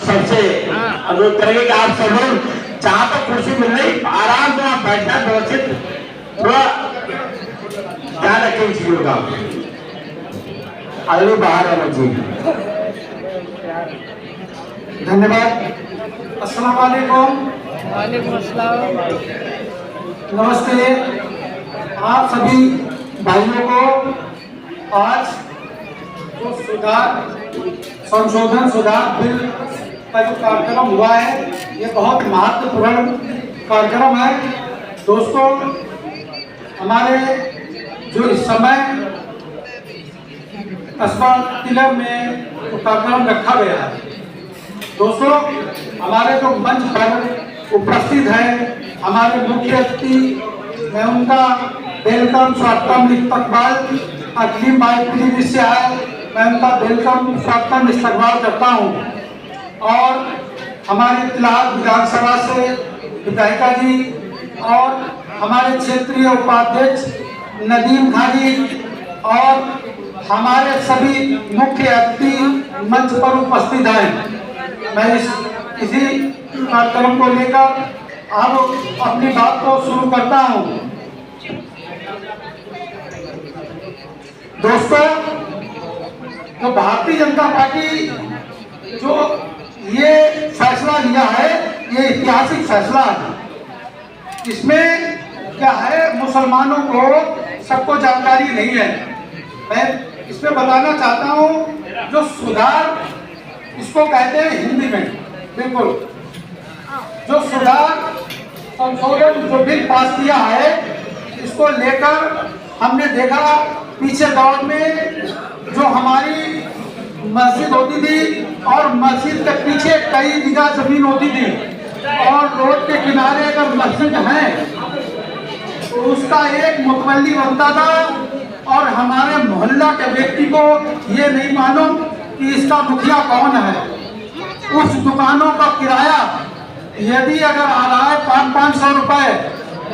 सबसे अनुरोध करेंगे कि आप सब लोग जहाँ तक कुर्सी मिल रही आराम से आप बैठना, व्यवस्थित थोड़ा ध्यान रखें इस चीजों का। आगे बाहर आना चाहिए। धन्यवाद। अस्सलाम वालेकुम। वालेकुम अस्सलाम। नमस्ते आप सभी भाइयों को। आज जो संशोधन सुधार बिल का जो कार्यक्रम हुआ है, ये बहुत महत्वपूर्ण कार्यक्रम है। दोस्तों, हमारे जो इस समय कस्बा तिलर में तो कार्यक्रम रखा गया है, दोस्तों हमारे जो मंच पर उपस्थित हैं, हमारे मुख्य अतिथि, मैं उनका वेलकम स्वागतम इस्तकबाल अखिल माई से आए, मैं उनका वेलकम स्वागतम इस्तकबाल करता हूँ। और हमारे इत्तलात विधानसभा से विधायिका जी और हमारे क्षेत्रीय उपाध्यक्ष नदीम खां जी और हमारे सभी मुख्य अतिथि मंच पर उपस्थित हैं। मैं इसी कार्यक्रम को लेकर अब अपनी बात को शुरू करता हूं। दोस्तों, तो भारतीय जनता पार्टी जो ये फैसला लिया है, ये ऐतिहासिक फैसला है। इसमें क्या है, मुसलमानों को सबको जानकारी नहीं है। मैं इसमें बताना चाहता हूँ, जो सुधार इसको कहते हैं हिंदी में, बिल्कुल जो सुधार संशोधन जो बिल पास किया है, इसको लेकर हमने देखा पीछे दौर में जो हमारी मस्जिद होती थी और मस्जिद के पीछे कई बीघा जमीन होती थी और रोड के किनारे अगर मस्जिद है तो उसका एक मुतवल्ली बनता था और हमारे मोहल्ला के व्यक्ति को ये नहीं मालूम कि इसका मुखिया कौन है। उस दुकानों का किराया यदि अगर आ रहा है 500-500 रुपए,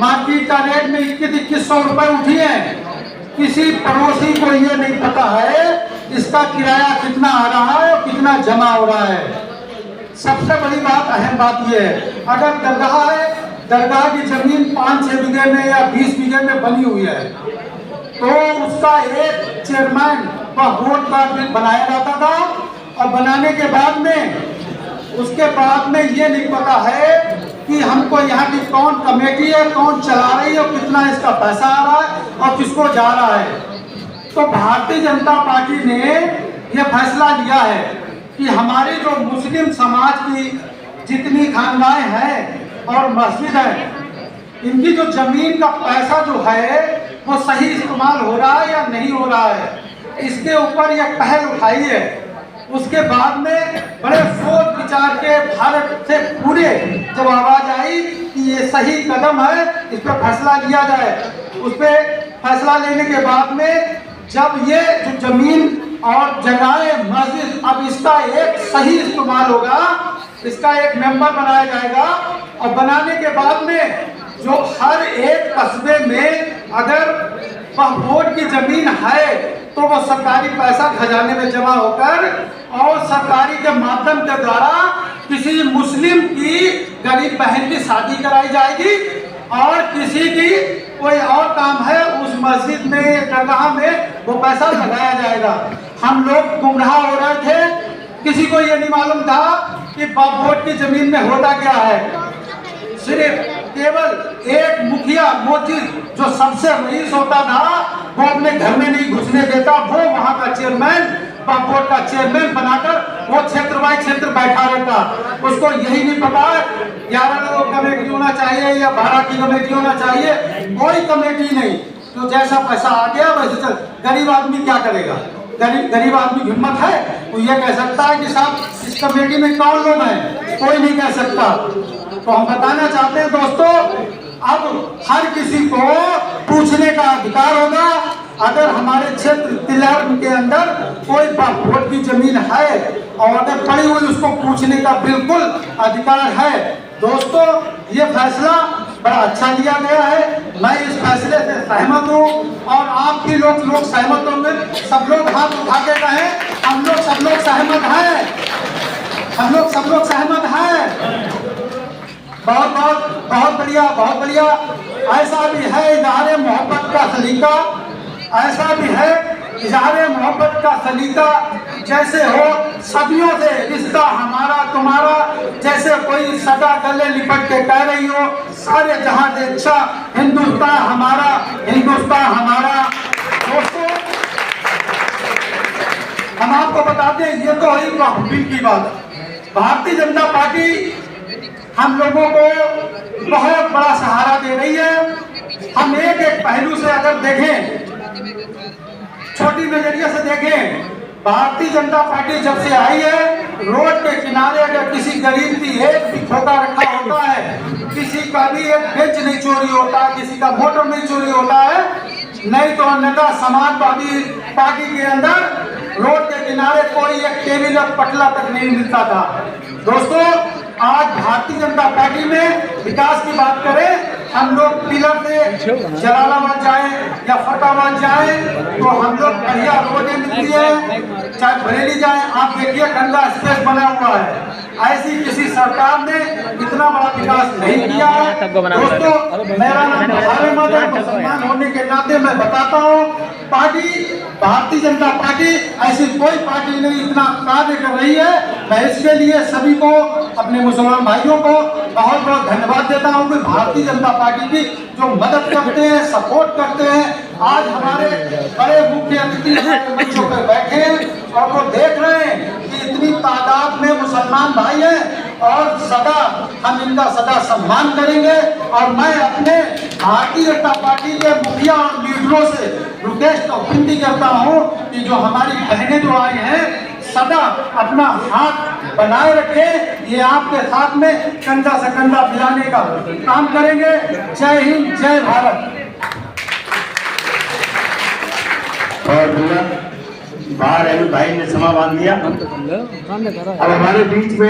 मार्केट का रेट में 2100 रुपए उठी है, किसी पड़ोसी को ये नहीं पता है इसका किराया कितना आ रहा है और कितना जमा हो रहा है। सबसे बड़ी बात, अहम बात यह है, अगर दरगाह है, दरगाह की जमीन 5-6 बीघे में या 20 बीघे में बनी हुई है, तो उसका एक चेयरमैन का वोट कार्ड बनाया जाता था और बनाने के बाद में उसके बाद में ये नहीं पता है कि हमको यहाँ की कौन कमेटी है, कौन चला रही है और कितना इसका पैसा आ रहा है और किसको जा रहा है। तो भारतीय जनता पार्टी ने यह फैसला लिया है कि हमारी जो मुस्लिम समाज की जितनी खानदानें हैं और मस्जिद है, इनकी जो जमीन का पैसा जो है वो सही इस्तेमाल हो रहा है या नहीं हो रहा है, इसके ऊपर यह पहल उठाई है। उसके बाद में बड़े सोच विचार के भारत से पूरे जब आवाज आई कि ये सही कदम है, इस पर फैसला लिया जाए, उस पर फैसला लेने के बाद में जब ये जो जमीन और जगहें मस्जिद, अब इसका एक सही इस्तेमाल होगा, इसका एक मेंबर बनाया जाएगा और बनाने के बाद में जो हर एक कस्बे में अगर वह वोट की जमीन है तो वह सरकारी पैसा खजाने में जमा होकर और सरकारी के माध्यम के द्वारा किसी मुस्लिम की गरीब बहन की शादी कराई जाएगी और किसी की कोई और काम है उस मस्जिद में दरगाह में वो पैसा लगाया जाएगा। हम लोग गुमराह हो रहे थे, किसी को ये नहीं मालूम था कि वोट की जमीन में होता क्या है। सिर्फ केवल एक मुखिया मोचिद जो सबसे रईस होता था वो अपने घर में नहीं घुसने देता, वो वहां का चेयरमैन, बोर्ड का चेयरमैन बनाकर वो क्षेत्र बाय क्षेत्र बैठा रहता। उसको यही नहीं पता 11 लोग कमेटी होना चाहिए या 12 की कमेटी होना चाहिए, कोई कमेटी नहीं, तो जैसा पैसा आ गया वैसे चल। गरीब आदमी क्या करेगा? गरीब आदमी की हिम्मत है वो ये कह सकता है कि साहब इस कमेटी में कौन लोग हैं? कोई नहीं कह सकता। तो हम बताना चाहते हैं दोस्तों, अब हर किसी को पूछने का अधिकार होगा। अगर हमारे क्षेत्र तिलहर के अंदर कोई वोट की जमीन है और अगर पड़ी हुई, उसको पूछने का बिल्कुल अधिकार है। दोस्तों, ये फैसला बड़ा अच्छा लिया गया है, मैं इस फैसले से सहमत हूँ और आपकी लोग सहमत होंगे। सब लोग हाथ उठा के कहें हम लोग सब लोग सहमत हैं। हम लोग सब लोग सहमत हैं। बहुत बढ़िया। ऐसा भी है इजहार मोहब्बत का सलीका, ऐसा भी है इजहार मोहब्बत का सलीका, जैसे हो सदियों से रिश्ता हमारा तुम्हारा, जैसे कोई सदा गले लिपट के कह रही हो सारे जहां से अच्छा हिंदुस्तान हमारा, हिंदुस्तान हमारा। दोस्तों हम आपको बताते हैं, ये तो है महफिल की बात। भारतीय जनता पार्टी हम लोगों को बहुत बड़ा सहारा दे रही है। हम एक पहलू से अगर देखें, छोटी नजरिए से देखें, भारतीय जनता पार्टी जब से आई है, रोड के किनारे अगर किसी गरीब की एक भी खोखा रखा होता है, किसी का भी एक बेंच नहीं चोरी होता, किसी का मोटर नहीं चोरी होता है, नहीं तो अन्यथा समाजवादी पार्टी के अंदर रोड के किनारे कोई एक टेबल और पटला तक नहीं मिलता था। दोस्तों आज भारतीय जनता पार्टी में विकास की बात करें, हम लोग पिलर से जलालाबाद जाए या फतेहाबाद जाए तो हम लोग बढ़िया रोडें मिलती है, चाहे बरेली जाए आप देखिए गंगा एक्सप्रेस बना हुआ है। ऐसी किसी सरकार ने इतना बड़ा विकास नहीं किया है। दोस्तों मेरा नाम अहमद है, मुसलमान होने के नाते मैं बताता हूँ, पार्टी भारतीय जनता पार्टी ऐसी कोई पार्टी नहीं इतना कार्य कर रही है। मैं इसके लिए सभी को, अपने मुसलमान भाइयों को बहुत बहुत धन्यवाद देता हूँ कि भारतीय जनता पार्टी की जो मदद करते हैं, सपोर्ट करते हैं। आज हमारे बड़े मुख्य अतिथि मंचों पर बैठे हैं और वो देख रहे हैं कि इतनी तादाद में मुसलमान भाई हैं और सदा हम इनका सदा सम्मान करेंगे। और मैं अपने भारतीय जनता पार्टी के मुखिया और लीडरों से रिक्वेस्ट और विनती करता हूँ कि जो हमारी बहनें जो आई हैं सदा अपना हाथ बनाए रखे, ये आपके साथ में कंधा से कंधा मिलाने का काम करेंगे। जय हिंद, जय भारत। और बाहर भाई ने समा बांध दिया। अब हमारे बीच में